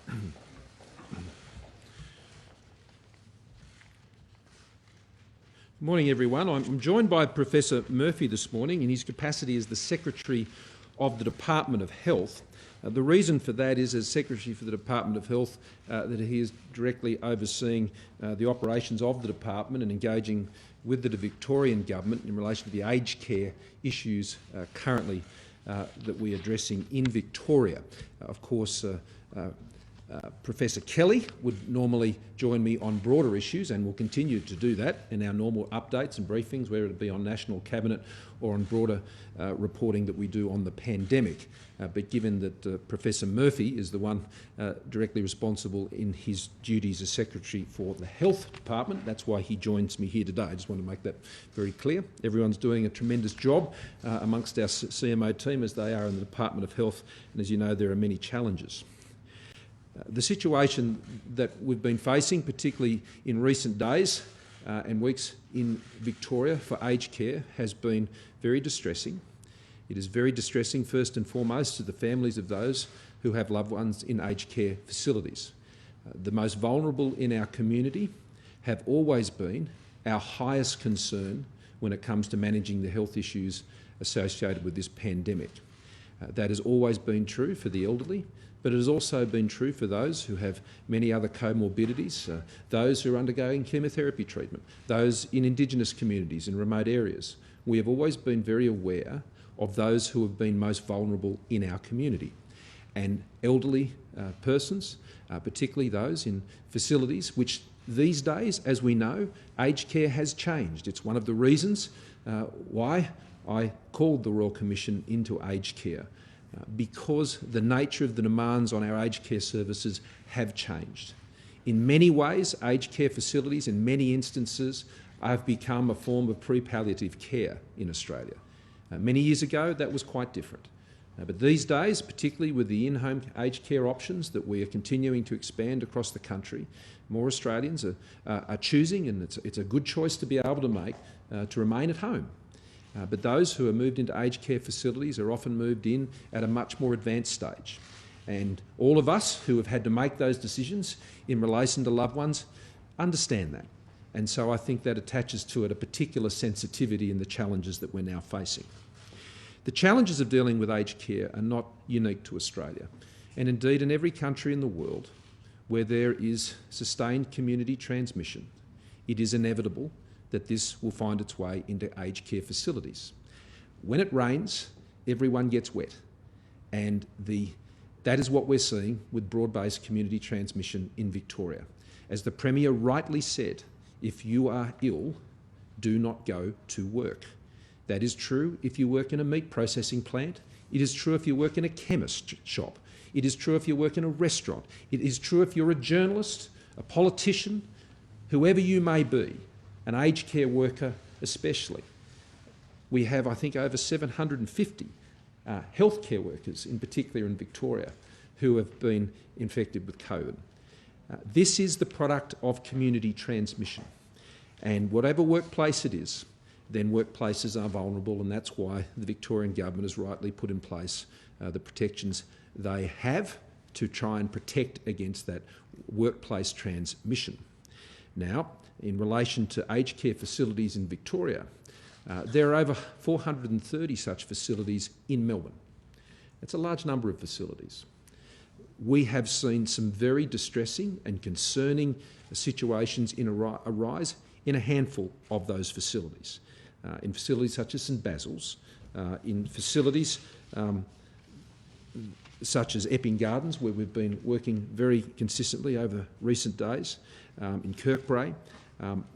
Good morning, everyone. I'm joined by Professor Murphy this morning in his capacity as the Secretary of the Department of Health. The reason for that is, as Secretary for the Department of Health, that he is directly overseeing the operations of the department and engaging with the Victorian government in relation to the aged care issues currently that we're addressing in Victoria. Of course, Professor Kelly would normally join me on broader issues and will continue to do that in our normal updates and briefings, whether it be on National Cabinet or on broader reporting that we do on the pandemic. But given that Professor Murphy is the one directly responsible in his duties as Secretary for the Health Department, that's why he joins me here today. I just want to make that very clear. Everyone's doing a tremendous job amongst our CMO team, as they are in the Department of Health, and as you know, there are many challenges. The situation that we've been facing, particularly in recent days and weeks in Victoria for aged care, has been very distressing. It is very distressing, first and foremost, to the families of those who have loved ones in aged care facilities. The most vulnerable in our community have always been our highest concern when it comes to managing the health issues associated with this pandemic. That has always been true for the elderly, but it has also been true for those who have many other comorbidities, those who are undergoing chemotherapy treatment, those in Indigenous communities in remote areas. We have always been very aware of those who have been most vulnerable in our community. And elderly persons, particularly those in facilities, which these days, as we know, aged care has changed. It's one of the reasons why I called the Royal Commission into aged care. Because the nature of the demands on our aged care services have changed. In many ways, aged care facilities, in many instances, have become a form of pre-palliative care in Australia. Many years ago, that was quite different. But these days, particularly with the in-home aged care options that we are continuing to expand across the country, more Australians are choosing, and it's a good choice to be able to make, to remain at home. But those who are moved into aged care facilities are often moved in at a much more advanced stage. And all of us who have had to make those decisions in relation to loved ones understand that. And so I think that attaches to it a particular sensitivity in the challenges that we're now facing. The challenges of dealing with aged care are not unique to Australia. And indeed, in every country in the world where there is sustained community transmission, it is inevitable that this will find its way into aged care facilities. When it rains, everyone gets wet. And that is what we're seeing with broad-based community transmission in Victoria. As the Premier rightly said, if you are ill, do not go to work. That is true if you work in a meat processing plant. It is true if you work in a chemist shop. It is true if you work in a restaurant. It is true if you're a journalist, a politician, whoever you may be, an aged care worker especially. We have, I think, over 750 healthcare workers, in particular in Victoria, who have been infected with COVID. This is the product of community transmission. And whatever workplace it is, then workplaces are vulnerable, and that's why the Victorian government has rightly put in place the protections they have to try and protect against that workplace transmission. Now, in relation to aged care facilities in Victoria, there are over 430 such facilities in Melbourne. That's a large number of facilities. We have seen some very distressing and concerning situations arise in a handful of those facilities. In facilities such as St Basil's, in facilities such as Epping Gardens, where we've been working very consistently over recent days, in Kirkbrae.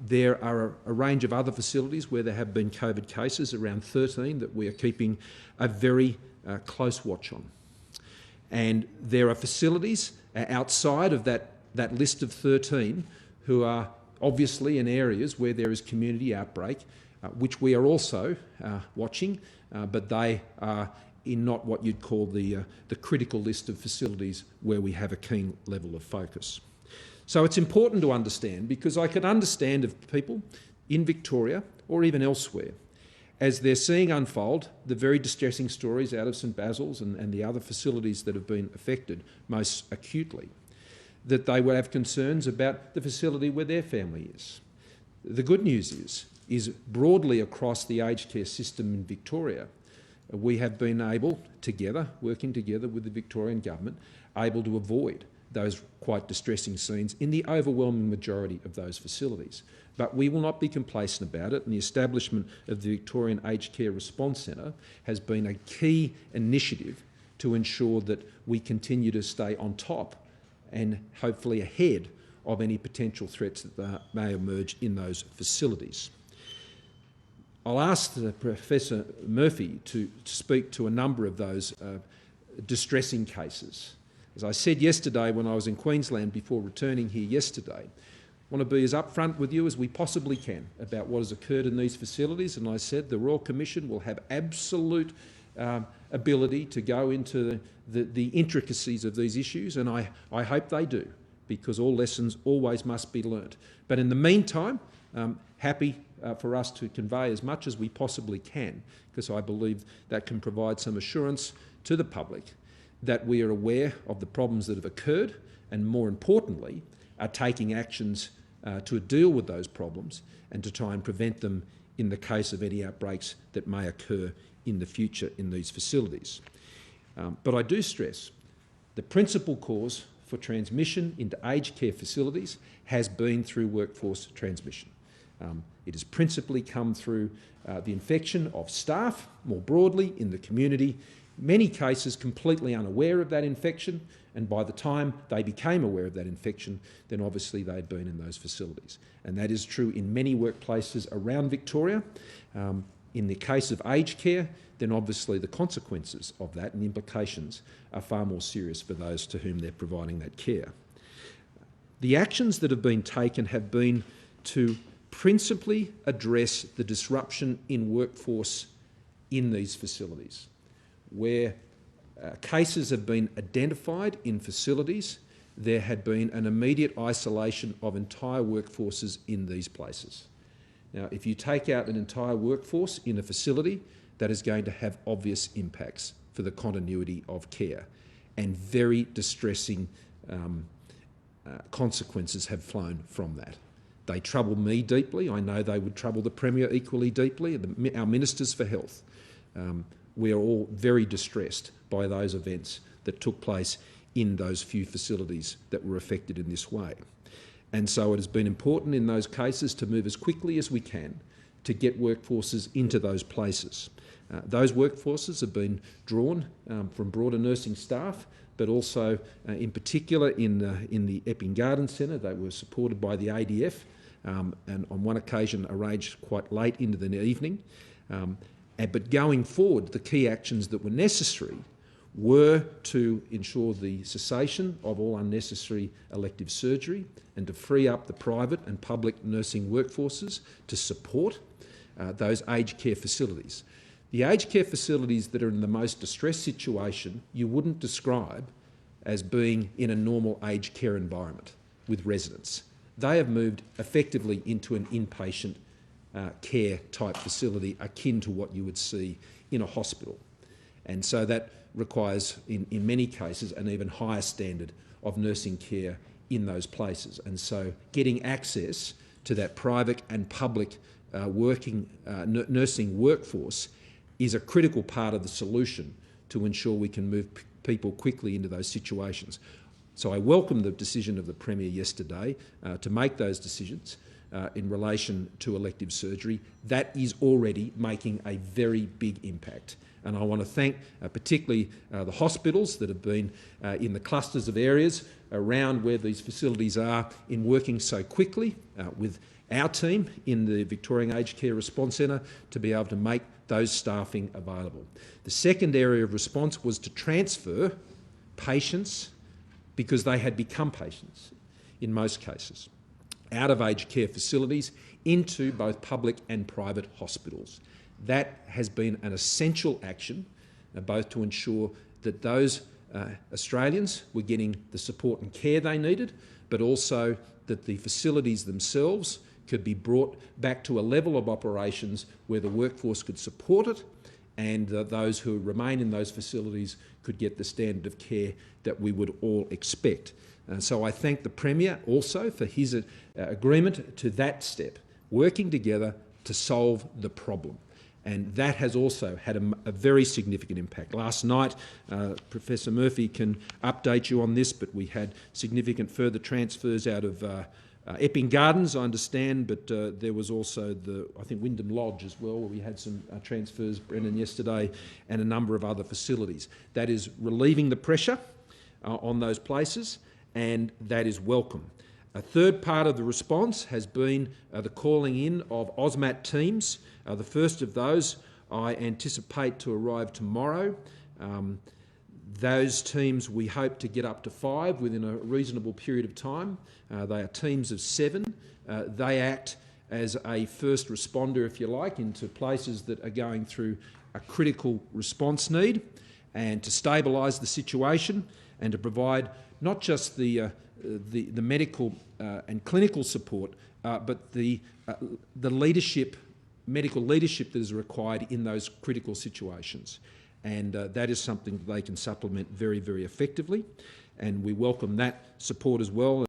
There are a range of other facilities where there have been COVID cases, around 13, that we are keeping a very close watch on. And there are facilities outside of that list of 13 who are obviously in areas where there is community outbreak, which we are also watching, but they are in not what you'd call the critical list of facilities where we have a keen level of focus. So it's important to understand, because I can understand if people in Victoria or even elsewhere, as they're seeing unfold the very distressing stories out of St Basil's and the other facilities that have been affected most acutely, that they would have concerns about the facility where their family is. The good news is broadly across the aged care system in Victoria, we have been able together, working together with the Victorian government, able to avoid those quite distressing scenes in the overwhelming majority of those facilities. But we will not be complacent about it, and the establishment of the Victorian Aged Care Response Centre has been a key initiative to ensure that we continue to stay on top and hopefully ahead of any potential threats that may emerge in those facilities. I'll ask Professor Murphy to speak to a number of those distressing cases. As I said yesterday when I was in Queensland before returning here yesterday, I want to be as upfront with you as we possibly can about what has occurred in these facilities, and I said the Royal Commission will have absolute ability to go into the intricacies of these issues, and I hope they do, because all lessons always must be learnt. But in the meantime, happy for us to convey as much as we possibly can, because I believe that can provide some assurance to the public that we are aware of the problems that have occurred and, more importantly, are taking actions to deal with those problems and to try and prevent them in the case of any outbreaks that may occur in the future in these facilities. But I do stress the principal cause for transmission into aged care facilities has been through workforce transmission. It has principally come through the infection of staff more broadly in the community, many cases completely unaware of that infection, and by the time they became aware of that infection, then obviously they'd been in those facilities. And that is true in many workplaces around Victoria. In the case of aged care, then obviously the consequences of that and the implications are far more serious for those to whom they're providing that care. The actions that have been taken have been to principally address the disruption in workforce in these facilities. Where cases have been identified in facilities, there had been an immediate isolation of entire workforces in these places. Now, if you take out an entire workforce in a facility, that is going to have obvious impacts for the continuity of care, and very distressing consequences have flown from that. They trouble me deeply. I know they would trouble the Premier equally deeply, our Ministers for Health. We are all very distressed by those events that took place in those few facilities that were affected in this way. And so it has been important in those cases to move as quickly as we can to get workforces into those places. Those workforces have been drawn from broader nursing staff, but also in particular in the Epping Garden Centre. They were supported by the ADF and on one occasion arranged quite late into the evening. But going forward, the key actions that were necessary were to ensure the cessation of all unnecessary elective surgery and to free up the private and public nursing workforces to support those aged care facilities. The aged care facilities that are in the most distressed situation you wouldn't describe as being in a normal aged care environment with residents. They have moved effectively into an inpatient care type facility akin to what you would see in a hospital. And so that requires, in many cases, an even higher standard of nursing care in those places. And so getting access to that private and public nursing workforce is a critical part of the solution to ensure we can move people quickly into those situations. So I welcome the decision of the Premier yesterday to make those decisions in relation to elective surgery. That is already making a very big impact. And I want to thank particularly the hospitals that have been in the clusters of areas around where these facilities are in working so quickly with our team in the Victorian Aged Care Response Centre to be able to make those staffing available. The second area of response was to transfer patients, because they had become patients in most cases, out of aged care facilities into both public and private hospitals. That has been an essential action, both to ensure that those Australians were getting the support and care they needed, but also that the facilities themselves could be brought back to a level of operations where the workforce could support it and those who remain in those facilities could get the standard of care that we would all expect. So I thank the Premier also for his agreement to that step, working together to solve the problem. And that has also had a very significant impact. Last night, Professor Murphy can update you on this, but we had significant further transfers out of Epping Gardens, I understand, but there was also I think Wyndham Lodge as well, where we had some transfers, Brennan, yesterday, and a number of other facilities. That is relieving the pressure on those places, and that is welcome. A third part of the response has been the calling in of AUSMAT teams. The first of those I anticipate to arrive tomorrow. Those teams we hope to get up to 5 within a reasonable period of time. They are teams of 7. They act as a first responder, if you like, into places that are going through a critical response need, and to stabilise the situation and to provide not just the medical and clinical support, but the leadership, medical leadership that is required in those critical situations. And that is something that they can supplement very, very effectively. And we welcome that support as well.